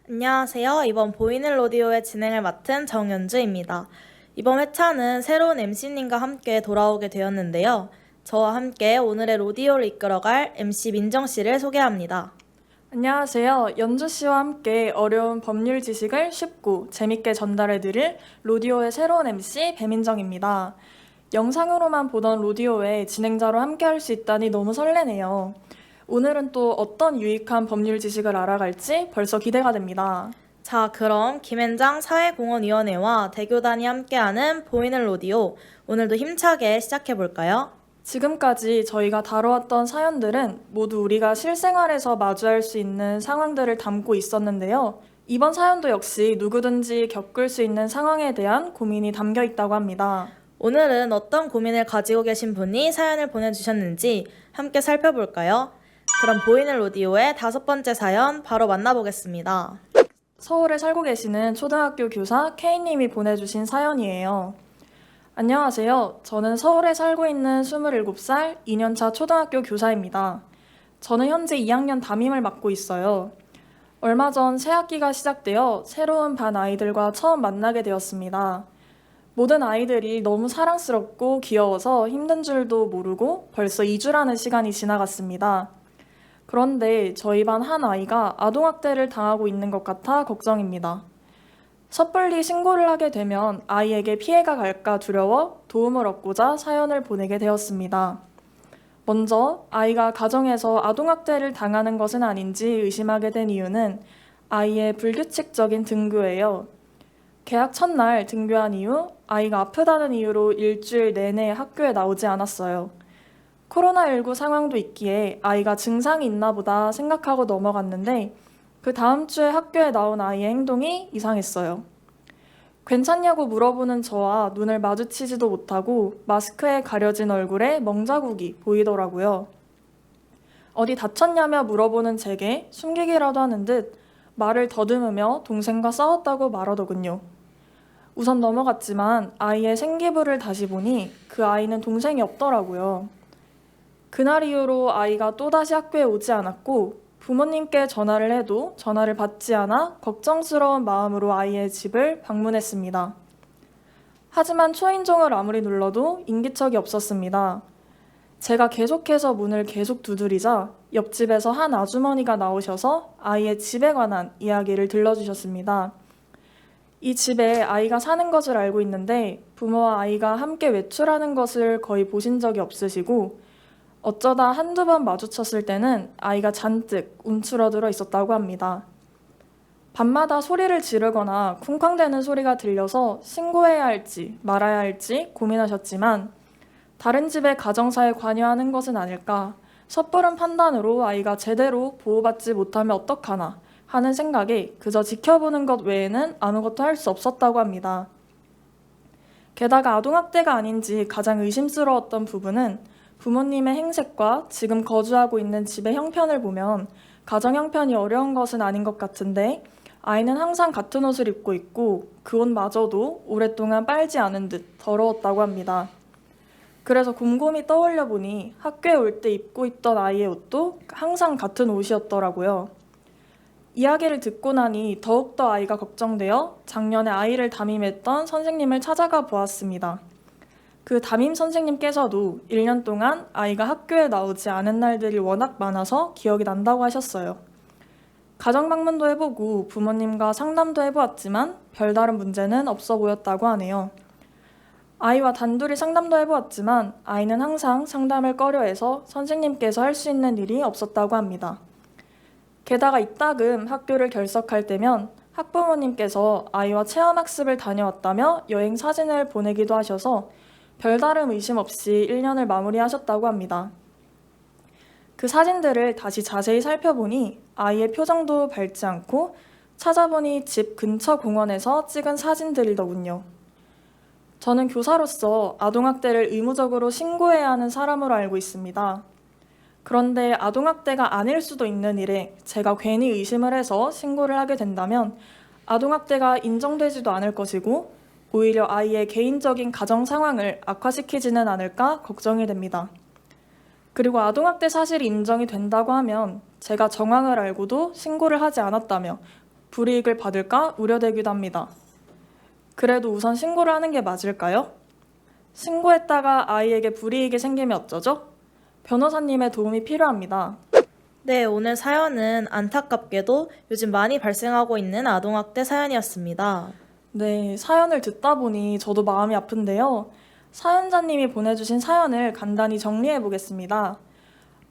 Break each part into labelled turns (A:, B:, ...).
A: 안녕하세요. 이번 보이는 라디오의 진행을 맡은 정연주입니다. 이번 회차는 새로운 MC님과 함께 돌아오게 되었는데요. 저와 함께 오늘의 라디오를 이끌어갈 MC 민정씨를 소개합니다.
B: 안녕하세요. 연주 씨와 함께 어려운 법률 지식을 쉽고 재밌게 전달해드릴 로디오의 새로운 MC 배민정입니다. 영상으로만 보던 로디오에 진행자로 함께 할 수 있다니 너무 설레네요. 오늘은 또 어떤 유익한 법률 지식을 알아갈지 벌써 기대가 됩니다.
A: 자, 그럼 김앤장 사회공헌위원회와 대교단이 함께하는 보이는 라디오, 오늘도 힘차게 시작해볼까요?
B: 지금까지 저희가 다뤄왔던 사연들은 모두 우리가 실생활에서 마주할 수 있는 상황들을 담고 있었는데요. 이번 사연도 역시 누구든지 겪을 수 있는 상황에 대한 고민이 담겨 있다고 합니다.
A: 오늘은 어떤 고민을 가지고 계신 분이 사연을 보내주셨는지 함께 살펴볼까요? 그럼 보이는 라디오의 5번째 사연 바로 만나보겠습니다.
B: 서울에 살고 계시는 초등학교 교사 K님이 보내주신 사연이에요. 안녕하세요. 저는 서울에 살고 있는 27살 2년차 초등학교 교사입니다. 저는 현재 2학년 담임을 맡고 있어요. 얼마 전 새학기가 시작되어 새로운 반 아이들과 처음 만나게 되었습니다. 모든 아이들이 너무 사랑스럽고 귀여워서 힘든 줄도 모르고 벌써 2주라는 시간이 지나갔습니다. 그런데 저희 반 한 아이가 아동학대를 당하고 있는 것 같아 걱정입니다. 섣불리 신고를 하게 되면 아이에게 피해가 갈까 두려워 도움을 얻고자 사연을 보내게 되었습니다. 먼저 아이가 가정에서 아동학대를 당하는 것은 아닌지 의심하게 된 이유는 아이의 불규칙적인 등교예요. 개학 첫날 등교한 이후 아이가 아프다는 이유로 일주일 내내 학교에 나오지 않았어요. 코로나19 상황도 있기에 아이가 증상이 있나 보다 생각하고 넘어갔는데 그 다음 주에 학교에 나온 아이의 행동이 이상했어요. 괜찮냐고 물어보는 저와 눈을 마주치지도 못하고 마스크에 가려진 얼굴에 멍자국이 보이더라고요. 어디 다쳤냐며 물어보는 제게 숨기기라도 하는 듯 말을 더듬으며 동생과 싸웠다고 말하더군요. 우선 넘어갔지만 아이의 생기부를 다시 보니 그 아이는 동생이 없더라고요. 그날 이후로 아이가 또다시 학교에 오지 않았고 부모님께 전화를 해도 전화를 받지 않아 걱정스러운 마음으로 아이의 집을 방문했습니다. 하지만 초인종을 아무리 눌러도 인기척이 없었습니다. 제가 계속해서 문을 계속 두드리자 옆집에서 한 아주머니가 나오셔서 아이의 집에 관한 이야기를 들려주셨습니다. 이 집에 아이가 사는 것을 알고 있는데 부모와 아이가 함께 외출하는 것을 거의 보신 적이 없으시고 어쩌다 한두 번 마주쳤을 때는 아이가 잔뜩 움츠러들어 있었다고 합니다. 밤마다 소리를 지르거나 쿵쾅대는 소리가 들려서 신고해야 할지 말아야 할지 고민하셨지만 다른 집의 가정사에 관여하는 것은 아닐까, 섣부른 판단으로 아이가 제대로 보호받지 못하면 어떡하나 하는 생각에 그저 지켜보는 것 외에는 아무것도 할 수 없었다고 합니다. 게다가 아동학대가 아닌지 가장 의심스러웠던 부분은 부모님의 행색과 지금 거주하고 있는 집의 형편을 보면 가정 형편이 어려운 것은 아닌 것 같은데 아이는 항상 같은 옷을 입고 있고 그 옷마저도 오랫동안 빨지 않은 듯 더러웠다고 합니다. 그래서 곰곰이 떠올려 보니 학교에 올 때 입고 있던 아이의 옷도 항상 같은 옷이었더라고요. 이야기를 듣고 나니 더욱더 아이가 걱정되어 작년에 아이를 담임했던 선생님을 찾아가 보았습니다. 그 담임 선생님께서도 1년 동안 아이가 학교에 나오지 않은 날들이 워낙 많아서 기억이 난다고 하셨어요. 가정 방문도 해보고 부모님과 상담도 해보았지만 별다른 문제는 없어 보였다고 하네요. 아이와 단둘이 상담도 해보았지만 아이는 항상 상담을 꺼려해서 선생님께서 할 수 있는 일이 없었다고 합니다. 게다가 이따금 학교를 결석할 때면 학부모님께서 아이와 체험학습을 다녀왔다며 여행 사진을 보내기도 하셔서 별다른 의심 없이 1년을 마무리하셨다고 합니다. 그 사진들을 다시 자세히 살펴보니 아이의 표정도 밝지 않고 찾아보니 집 근처 공원에서 찍은 사진들이더군요. 저는 교사로서 아동학대를 의무적으로 신고해야 하는 사람으로 알고 있습니다. 그런데 아동학대가 아닐 수도 있는 일에 제가 괜히 의심을 해서 신고를 하게 된다면 아동학대가 인정되지도 않을 것이고 오히려 아이의 개인적인 가정 상황을 악화시키지는 않을까 걱정이 됩니다. 그리고 아동학대 사실이 인정이 된다고 하면 제가 정황을 알고도 신고를 하지 않았다며 불이익을 받을까 우려되기도 합니다. 그래도 우선 신고를 하는 게 맞을까요? 신고했다가 아이에게 불이익이 생기면 어쩌죠? 변호사님의 도움이 필요합니다.
A: 네, 오늘 사연은 안타깝게도 요즘 많이 발생하고 있는 아동학대 사연이었습니다.
B: 네, 사연을 듣다 보니 저도 마음이 아픈데요. 사연자님이 보내주신 사연을 간단히 정리해 보겠습니다.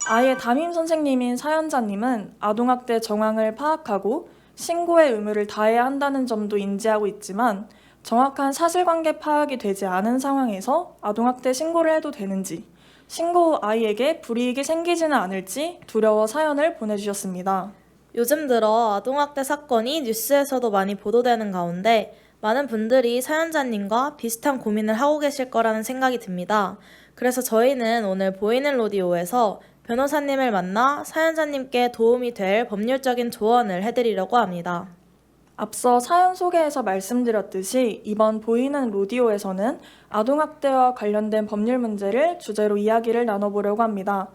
B: 아이의 담임 선생님인 사연자님은 아동학대 정황을 파악하고 신고의 의무를 다해야 한다는 점도 인지하고 있지만 정확한 사실관계 파악이 되지 않은 상황에서 아동학대 신고를 해도 되는지, 신고 후 아이에게 불이익이 생기지는 않을지 두려워 사연을 보내주셨습니다.
A: 요즘 들어 아동학대 사건이 뉴스에서도 많이 보도되는 가운데 많은 분들이 사연자님과 비슷한 고민을 하고 계실 거라는 생각이 듭니다. 그래서 저희는 오늘 보이는 로디오에서 변호사님을 만나 사연자님께 도움이 될 법률적인 조언을 해드리려고 합니다.
B: 앞서 사연 소개에서 말씀드렸듯이 이번 보이는 로디오에서는 아동학대와 관련된 법률 문제를 주제로 이야기를 나눠보려고 합니다.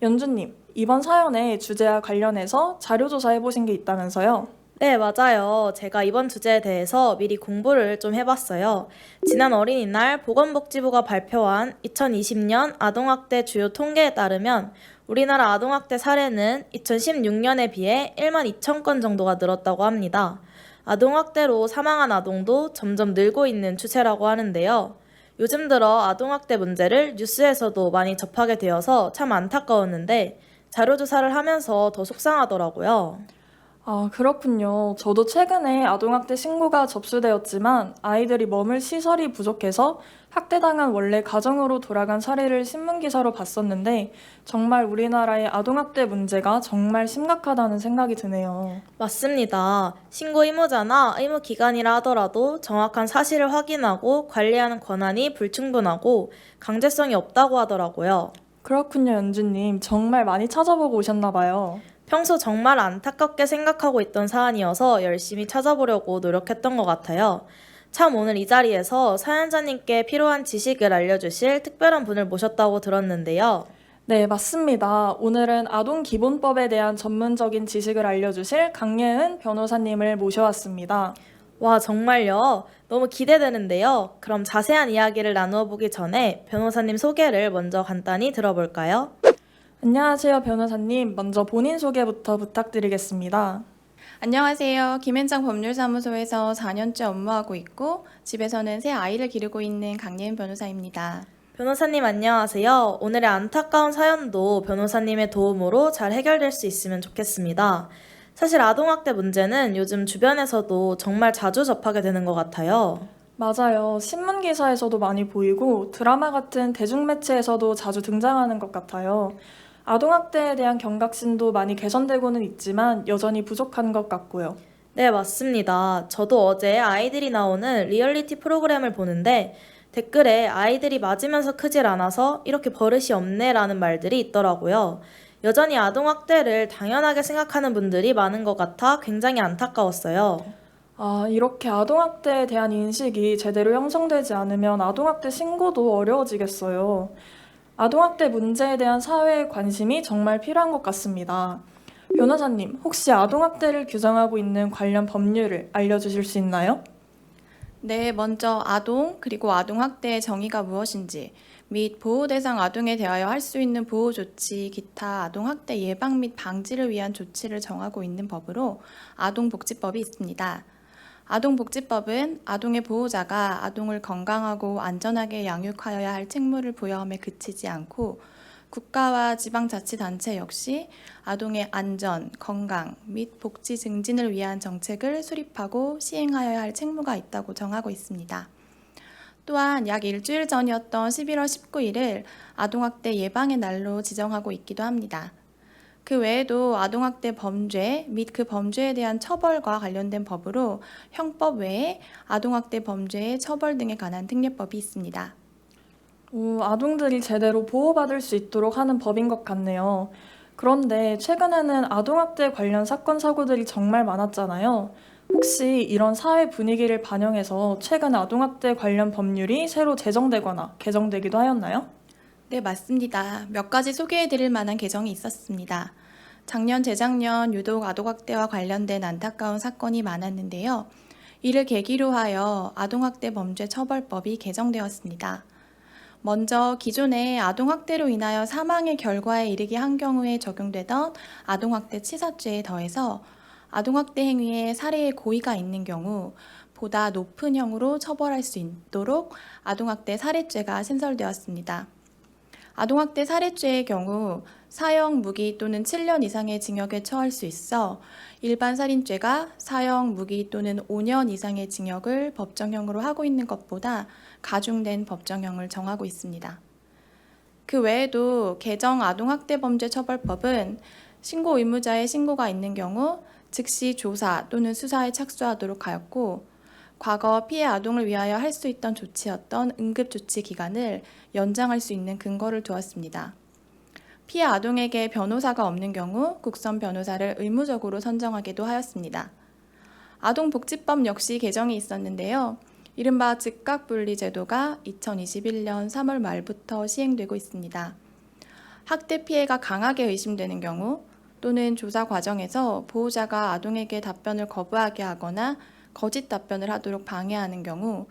B: 연주님, 이번 사연의 주제와 관련해서 자료조사해보신 게 있다면서요?
A: 네, 맞아요. 제가 이번 주제에 대해서 미리 공부를 좀 해봤어요. 지난 어린이날 보건복지부가 발표한 2020년 아동학대 주요 통계에 따르면 우리나라 아동학대 사례는 2016년에 비해 1만 2천 건 정도가 늘었다고 합니다. 아동학대로 사망한 아동도 점점 늘고 있는 추세라고 하는데요. 요즘 들어 아동학대 문제를 뉴스에서도 많이 접하게 되어서 참 안타까웠는데 자료조사를 하면서 더 속상하더라고요.
B: 아, 그렇군요. 저도 최근에 아동학대 신고가 접수되었지만 아이들이 머물 시설이 부족해서 학대당한 원래 가정으로 돌아간 사례를 신문기사로 봤었는데 정말 우리나라의 아동학대 문제가 정말 심각하다는 생각이 드네요.
A: 맞습니다. 신고 의무자나 의무기관이라 하더라도 정확한 사실을 확인하고 관리하는 권한이 불충분하고 강제성이 없다고 하더라고요.
B: 그렇군요, 연주님. 정말 많이 찾아보고 오셨나 봐요.
A: 평소 정말 안타깝게 생각하고 있던 사안이어서 열심히 찾아보려고 노력했던 것 같아요. 참 오늘 이 자리에서 사연자님께 필요한 지식을 알려주실 특별한 분을 모셨다고 들었는데요.
B: 네, 맞습니다. 오늘은 아동기본법에 대한 전문적인 지식을 알려주실 강예은 변호사님을 모셔왔습니다.
A: 와, 정말요? 너무 기대되는데요. 그럼 자세한 이야기를 나누어 보기 전에 변호사님 소개를 먼저 간단히 들어볼까요?
B: 안녕하세요, 변호사님. 먼저 본인 소개부터 부탁드리겠습니다.
C: 안녕하세요. 김현장 법률사무소에서 4년째 업무하고 있고 집에서는 새 아이를 기르고 있는 강예은 변호사입니다.
A: 변호사님 안녕하세요. 오늘의 안타까운 사연도 변호사님의 도움으로 잘 해결될 수 있으면 좋겠습니다. 사실 아동학대 문제는 요즘 주변에서도 정말 자주 접하게 되는 것 같아요.
B: 맞아요. 신문 기사에서도 많이 보이고 드라마 같은 대중매체에서도 자주 등장하는 것 같아요. 아동학대에 대한 경각심도 많이 개선되고는 있지만 여전히 부족한 것 같고요.
A: 네, 맞습니다. 저도 어제 아이들이 나오는 리얼리티 프로그램을 보는데 댓글에 아이들이 맞으면서 크질 않아서 이렇게 버릇이 없네라는 말들이 있더라고요. 여전히 아동학대를 당연하게 생각하는 분들이 많은 것 같아 굉장히 안타까웠어요.
B: 아, 이렇게 아동학대에 대한 인식이 제대로 형성되지 않으면 아동학대 신고도 어려워지겠어요. 아동학대 문제에 대한 사회의 관심이 정말 필요한 것 같습니다. 변호사님, 혹시 아동학대를 규정하고 있는 관련 법률을 알려주실 수 있나요?
C: 네, 먼저 아동 그리고 아동학대의 정의가 무엇인지 및 보호 대상 아동에 대하여 할 수 있는 보호 조치, 기타 아동학대 예방 및 방지를 위한 조치를 정하고 있는 법으로 아동복지법이 있습니다. 아동복지법은 아동의 보호자가 아동을 건강하고 안전하게 양육하여야 할 책무를 부여함에 그치지 않고 국가와 지방자치단체 역시 아동의 안전, 건강 및 복지 증진을 위한 정책을 수립하고 시행하여야 할 책무가 있다고 정하고 있습니다. 또한 약 일주일 전이었던 11월 19일을 아동학대 예방의 날로 지정하고 있기도 합니다. 그 외에도 아동학대 범죄 및 그 범죄에 대한 처벌과 관련된 법으로 형법 외에 아동학대 범죄의 처벌 등에 관한 특례법이 있습니다.
B: 아동들이 제대로 보호받을 수 있도록 하는 법인 것 같네요. 그런데 최근에는 아동학대 관련 사건, 사고들이 정말 많았잖아요. 혹시 이런 사회 분위기를 반영해서 최근 아동학대 관련 법률이 새로 제정되거나 개정되기도 하였나요?
C: 네, 맞습니다. 몇 가지 소개해 드릴 만한 개정이 있었습니다. 작년, 재작년 유독 아동학대와 관련된 안타까운 사건이 많았는데요. 이를 계기로 하여 아동학대 범죄 처벌법이 개정되었습니다. 먼저 기존에 아동학대로 인하여 사망의 결과에 이르게 한 경우에 적용되던 아동학대 치사죄에 더해서 아동학대 행위에 살해의 고의가 있는 경우 보다 높은 형으로 처벌할 수 있도록 아동학대 살해죄가 신설되었습니다. 아동학대 살해죄의 경우 사형, 무기 또는 7년 이상의 징역에 처할 수 있어 일반 살인죄가 사형, 무기 또는 5년 이상의 징역을 법정형으로 하고 있는 것보다 가중된 법정형을 정하고 있습니다. 그 외에도 개정 아동학대범죄처벌법은 신고 의무자의 신고가 있는 경우 즉시 조사 또는 수사에 착수하도록 하였고, 과거 피해 아동을 위하여 할 수 있던 조치였던 응급조치 기간을 연장할 수 있는 근거를 두었습니다. 피해 아동에게 변호사가 없는 경우 국선 변호사를 의무적으로 선정하기도 하였습니다. 아동복지법 역시 개정이 있었는데요. 이른바 즉각분리 제도가 2021년 3월 말부터 시행되고 있습니다. 학대 피해가 강하게 의심되는 경우 또는 조사 과정에서 보호자가 아동에게 답변을 거부하게 하거나 거짓 답변을 하도록 방해하는 경우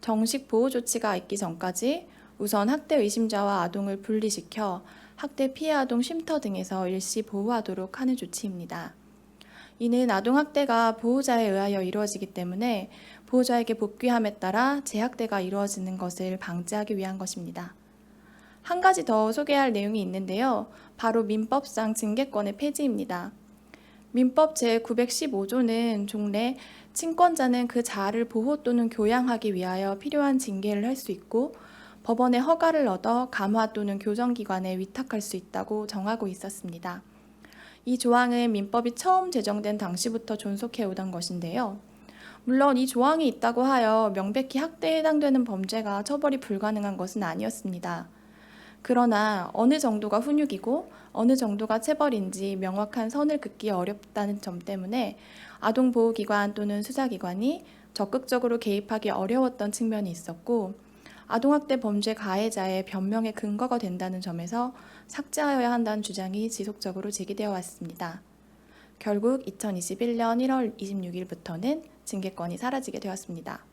C: 정식 보호 조치가 있기 전까지 우선 학대 의심자와 아동을 분리시켜 학대 피해 아동 쉼터 등에서 일시 보호하도록 하는 조치입니다. 이는 아동학대가 보호자에 의하여 이루어지기 때문에 보호자에게 복귀함에 따라 재학대가 이루어지는 것을 방지하기 위한 것입니다. 한 가지 더 소개할 내용이 있는데요. 바로 민법상 징계권의 폐지입니다. 민법 제915조는 종래 친권자는 그 자아를 보호 또는 교양하기 위하여 필요한 징계를 할 수 있고 법원의 허가를 얻어 감화 또는 교정기관에 위탁할 수 있다고 정하고 있었습니다. 이 조항은 민법이 처음 제정된 당시부터 존속해오던 것인데요. 물론 이 조항이 있다고 하여 명백히 학대에 해당되는 범죄가 처벌이 불가능한 것은 아니었습니다. 그러나 어느 정도가 훈육이고 어느 정도가 체벌인지 명확한 선을 긋기 어렵다는 점 때문에 아동보호기관 또는 수사기관이 적극적으로 개입하기 어려웠던 측면이 있었고, 아동학대 범죄 가해자의 변명의 근거가 된다는 점에서 삭제하여야 한다는 주장이 지속적으로 제기되어 왔습니다. 결국 2021년 1월 26일부터는 징계권이 사라지게 되었습니다.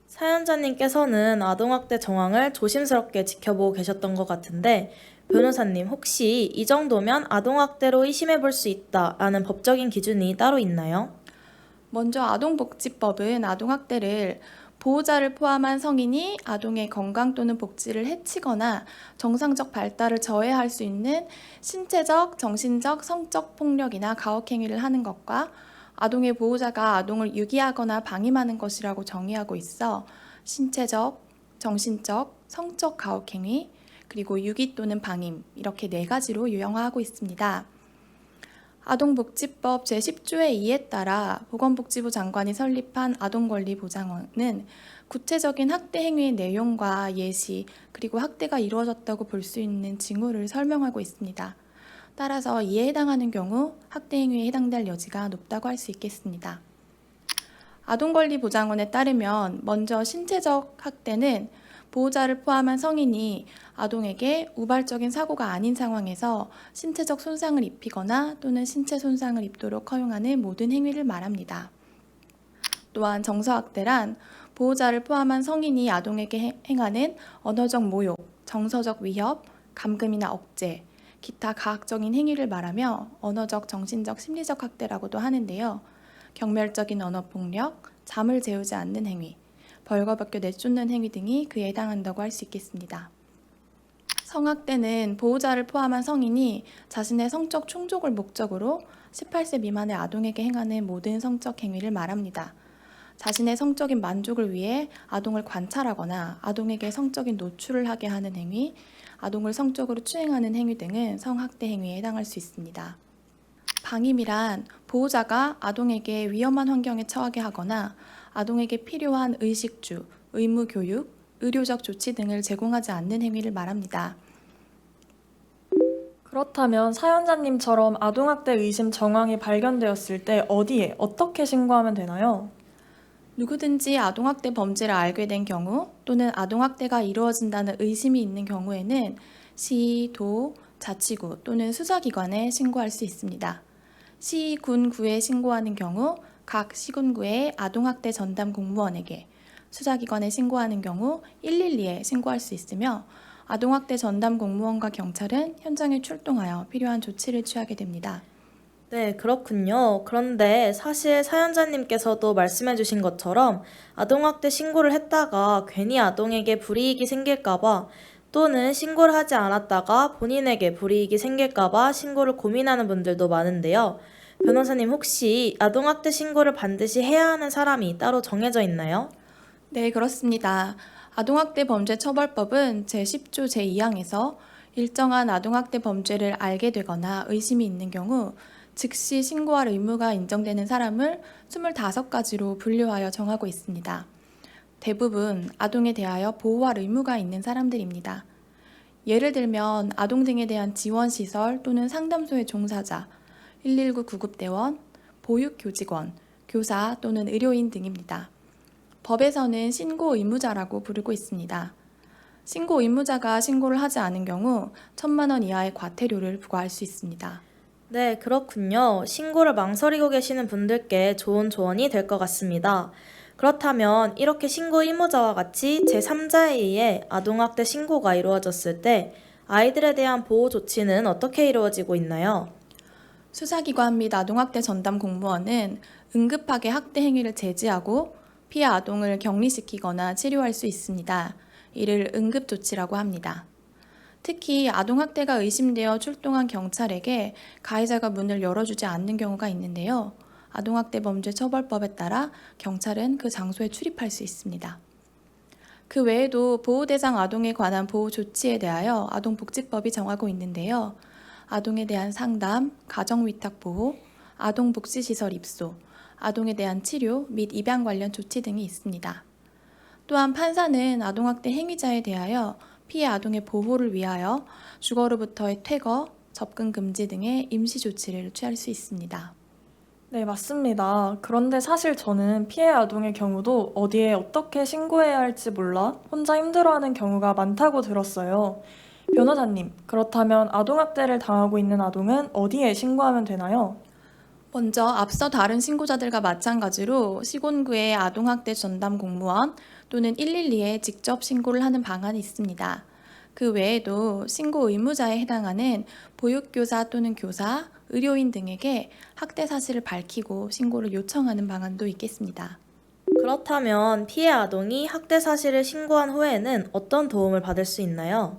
A: 사연자님께서는 아동학대 정황을 조심스럽게 지켜보고 계셨던 것 같은데, 변호사님 혹시 이 정도면 아동학대로 의심해 볼 수 있다라는 법적인 기준이 따로 있나요?
C: 먼저 아동복지법은 아동학대를 보호자를 포함한 성인이 아동의 건강 또는 복지를 해치거나 정상적 발달을 저해할 수 있는 신체적, 정신적, 성적 폭력이나 가혹행위를 하는 것과 아동의 보호자가 아동을 유기하거나 방임하는 것이라고 정의하고 있어 신체적, 정신적, 성적 가혹행위, 그리고 유기 또는 방임 이렇게 4가지로 유형화하고 있습니다. 아동복지법 제10조의 2에 따라 보건복지부 장관이 설립한 아동권리보장원은 구체적인 학대 행위의 내용과 예시, 그리고 학대가 이루어졌다고 볼 수 있는 징후를 설명하고 있습니다. 따라서 이에 해당하는 경우 학대 행위에 해당될 여지가 높다고 할 수 있겠습니다. 아동권리보장원에 따르면 먼저 신체적 학대는 보호자를 포함한 성인이 아동에게 우발적인 사고가 아닌 상황에서 신체적 손상을 입히거나 또는 신체 손상을 입도록 허용하는 모든 행위를 말합니다. 또한 정서학대란 보호자를 포함한 성인이 아동에게 행하는 언어적 모욕, 정서적 위협, 감금이나 억제, 기타 가학적인 행위를 말하며 언어적, 정신적, 심리적 학대라고도 하는데요. 경멸적인 언어폭력, 잠을 재우지 않는 행위, 벌거벗겨 내쫓는 행위 등이 그에 해당한다고 할 수 있겠습니다. 성학대는 보호자를 포함한 성인이 자신의 성적 충족을 목적으로 18세 미만의 아동에게 행하는 모든 성적 행위를 말합니다. 자신의 성적인 만족을 위해 아동을 관찰하거나 아동에게 성적인 노출을 하게 하는 행위, 아동을 성적으로 추행하는 행위 등은 성학대 행위에 해당할 수 있습니다. 방임이란 보호자가 아동에게 위험한 환경에 처하게 하거나 아동에게 필요한 의식주, 의무 교육, 의료적 조치 등을 제공하지 않는 행위를 말합니다.
B: 그렇다면 사연자님처럼 아동학대 의심 정황이 발견되었을 때 어디에 어떻게 신고하면 되나요?
C: 누구든지 아동학대 범죄를 알게 된 경우 또는 아동학대가 이루어진다는 의심이 있는 경우에는 시, 도, 자치구 또는 수사기관에 신고할 수 있습니다. 시, 군, 구에 신고하는 경우 각 시군구의 아동학대 전담 공무원에게, 수사기관에 신고하는 경우 112에 신고할 수 있으며 아동학대 전담 공무원과 경찰은 현장에 출동하여 필요한 조치를 취하게 됩니다.
A: 네, 그렇군요. 그런데 사실 사연자님께서도 말씀해 주신 것처럼 아동학대 신고를 했다가 괜히 아동에게 불이익이 생길까봐 또는 신고를 하지 않았다가 본인에게 불이익이 생길까봐 신고를 고민하는 분들도 많은데요. 변호사님 혹시 아동학대 신고를 반드시 해야 하는 사람이 따로 정해져 있나요?
C: 네, 그렇습니다. 아동학대 범죄 처벌법은 제10조 제2항에서 일정한 아동학대 범죄를 알게 되거나 의심이 있는 경우 즉시 신고할 의무가 인정되는 사람을 25가지로 분류하여 정하고 있습니다. 대부분 아동에 대하여 보호할 의무가 있는 사람들입니다. 예를 들면 아동 등에 대한 지원시설 또는 상담소의 종사자, 119 구급대원, 보육교직원, 교사 또는 의료인 등입니다. 법에서는 신고 의무자라고 부르고 있습니다. 신고 의무자가 신고를 하지 않은 경우 1,000만 원 이하의 과태료를 부과할 수 있습니다.
A: 네, 그렇군요. 신고를 망설이고 계시는 분들께 좋은 조언이 될 것 같습니다. 그렇다면 이렇게 신고 의무자와 같이 제3자에 의해 아동학대 신고가 이루어졌을 때 아이들에 대한 보호 조치는 어떻게 이루어지고 있나요?
C: 수사기관 및 아동학대 전담 공무원은 응급하게 학대 행위를 제지하고 피해 아동을 격리시키거나 치료할 수 있습니다. 이를 응급조치라고 합니다. 특히 아동학대가 의심되어 출동한 경찰에게 가해자가 문을 열어주지 않는 경우가 있는데요. 아동학대 범죄 처벌법에 따라 경찰은 그 장소에 출입할 수 있습니다. 그 외에도 보호대상 아동에 관한 보호 조치에 대하여 아동복지법이 정하고 있는데요. 아동에 대한 상담, 가정위탁보호, 아동복지시설 입소, 아동에 대한 치료 및 입양 관련 조치 등이 있습니다. 또한 판사는 아동학대 행위자에 대하여 피해 아동의 보호를 위하여 주거로부터의 퇴거, 접근 금지 등의 임시 조치를 취할 수 있습니다.
B: 네, 맞습니다. 그런데 사실 저는 피해 아동의 경우도 어디에 어떻게 신고해야 할지 몰라 혼자 힘들어하는 경우가 많다고 들었어요. 변호사님, 그렇다면 아동학대를 당하고 있는 아동은 어디에 신고하면 되나요?
C: 먼저 앞서 다른 신고자들과 마찬가지로 시군구의 아동학대 전담 공무원 또는 112에 직접 신고를 하는 방안이 있습니다. 그 외에도 신고 의무자에 해당하는 보육교사 또는 교사, 의료인 등에게 학대 사실을 밝히고 신고를 요청하는 방안도 있겠습니다.
A: 그렇다면 피해 아동이 학대 사실을 신고한 후에는 어떤 도움을 받을 수 있나요?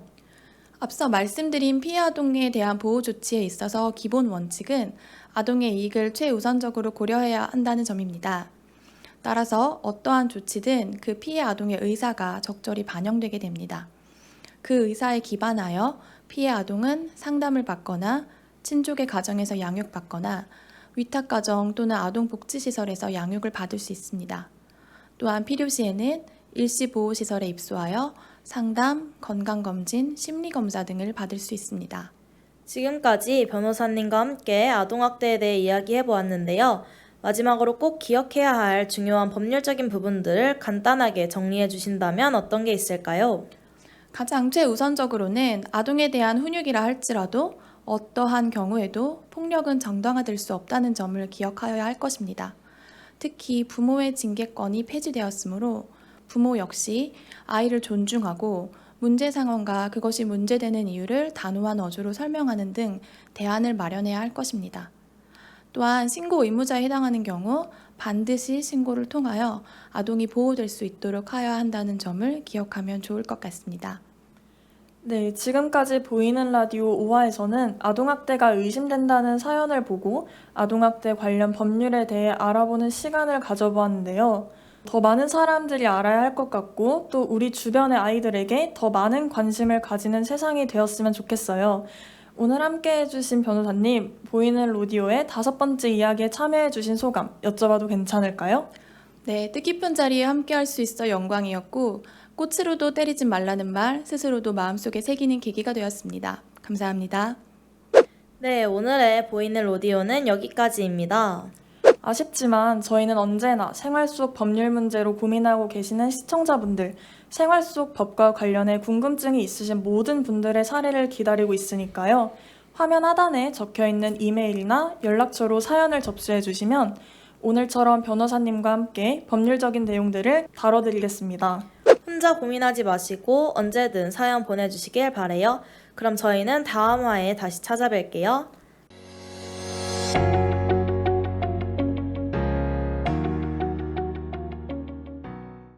C: 앞서 말씀드린 피해 아동에 대한 보호 조치에 있어서 기본 원칙은 아동의 이익을 최우선적으로 고려해야 한다는 점입니다. 따라서 어떠한 조치든 그 피해 아동의 의사가 적절히 반영되게 됩니다. 그 의사에 기반하여 피해 아동은 상담을 받거나 친족의 가정에서 양육받거나 위탁가정 또는 아동복지시설에서 양육을 받을 수 있습니다. 또한 필요시에는 일시보호시설에 입소하여 상담, 건강검진, 심리검사 등을 받을 수 있습니다.
A: 지금까지 변호사님과 함께 아동학대에 대해 이야기해 보았는데요. 마지막으로 꼭 기억해야 할 중요한 법률적인 부분들을 간단하게 정리해 주신다면 어떤 게 있을까요?
C: 가장 최우선적으로는 아동에 대한 훈육이라 할지라도 어떠한 경우에도 폭력은 정당화될 수 없다는 점을 기억하여야 할 것입니다. 특히 부모의 징계권이 폐지되었으므로 부모 역시 아이를 존중하고 문제 상황과 그것이 문제되는 이유를 단호한 어조로 설명하는 등 대안을 마련해야 할 것입니다. 또한 신고 의무자에 해당하는 경우 반드시 신고를 통하여 아동이 보호될 수 있도록 하여야 한다는 점을 기억하면 좋을 것 같습니다.
B: 네, 지금까지 보이는 라디오 5화에서는 아동학대가 의심된다는 사연을 보고 아동학대 관련 법률에 대해 알아보는 시간을 가져보았는데요. 더 많은 사람들이 알아야 할 것 같고 또 우리 주변의 아이들에게 더 많은 관심을 가지는 세상이 되었으면 좋겠어요. 오늘 함께 해주신 변호사님, 보이는 로디오의 5번째 이야기에 참여해주신 소감 여쭤봐도 괜찮을까요?
C: 네, 뜻깊은 자리에 함께할 수 있어 영광이었고 꽃으로도 때리지 말라는 말 스스로도 마음속에 새기는 계기가 되었습니다. 감사합니다.
A: 네, 오늘의 보이는 로디오는 여기까지입니다.
B: 아쉽지만 저희는 언제나 생활 속 법률 문제로 고민하고 계시는 시청자분들, 생활 속 법과 관련해 궁금증이 있으신 모든 분들의 사례를 기다리고 있으니까요. 화면 하단에 적혀있는 이메일이나 연락처로 사연을 접수해 주시면 오늘처럼 변호사님과 함께 법률적인 내용들을 다뤄드리겠습니다.
A: 혼자 고민하지 마시고 언제든 사연 보내주시길 바래요. 그럼 저희는 다음 화에 다시 찾아뵐게요.